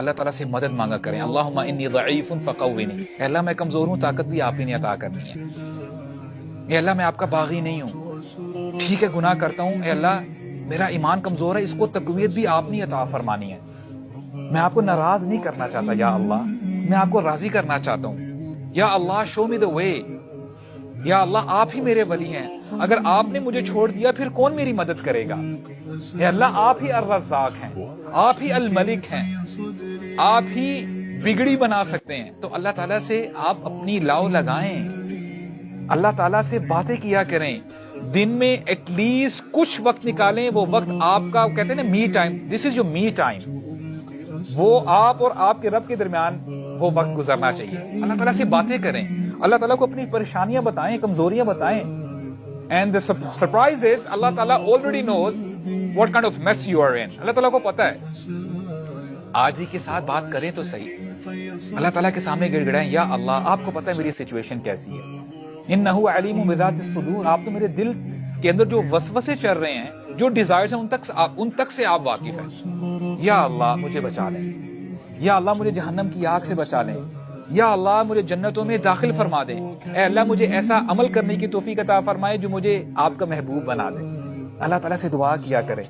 اللہ تعالیٰ سے مدد مانگا کریں. اللہم انی ضعیف فقوینی، اے اللہ میں کمزور ہوں، طاقت بھی آپ ہی نے عطا کرنی ہے. اے اللہ میں آپ کا باغی نہیں ہوں، ٹھیک ہے گناہ کرتا ہوں، اے اللہ میرا ایمان کمزور ہے، اس کو تقویت بھی آپ نے عطا فرمانی ہے. میں آپ کو ناراض نہیں کرنا چاہتا یا اللہ، میں آپ کو راضی کرنا چاہتا ہوں. یا اللہ شو می دا وے، یا اللہ آپ ہی میرے ولی ہیں، اگر آپ نے مجھے چھوڑ دیا پھر کون میری مدد کرے گا؟ اے اللہ آپ ہی الرزاق ہیں، آپ ہی الملک ہیں، آپ ہی بگڑی بنا سکتے ہیں. تو اللہ تعالیٰ سے آپ اپنی لاؤ لگائیں، اللہ تعالیٰ سے باتیں کیا کریں، دن میں ایٹ لیسٹ کچھ وقت نکالیں. وہ وقت آپ کا کہتے ہیں نا me time, this is your me time, وہ آپ اور آپ کے رب کے درمیان وہ وقت گزرنا چاہیے. اللہ تعالیٰ سے باتیں کریں، اللہ تعالیٰ کو اپنی پریشانیاں بتائیں، کمزوریاں بتائیں. اینڈ the surprise is اللہ تعالیٰ already knows what kind of mess you are in. اللہ تعالیٰ کو پتا ہے. آج ہی کے ساتھ بات کریں تو صحیح، اللہ تعالیٰ کے سامنے گڑ گڑائیں، یا اللہ آپ کو پتا ہے میری سچویشن کیسی ہے. انہ علیم بذات الصدور، آپ تو میرے دل کے اندر جو وسوسے چل رہے ہیں، جو ڈیزائرز ہیں، ان تک سے آپ واقف ہیں. یا اللہ مجھے بچا لیں، یا اللہ مجھے جہنم کی آگ سے بچا لیں، یا اللہ مجھے جنتوں میں داخل فرما دے. اے اللہ مجھے ایسا عمل کرنے کی توفیق عطا فرمائے جو مجھے آپ کا محبوب بنا دے. اللہ تعالیٰ سے دعا کیا کریں.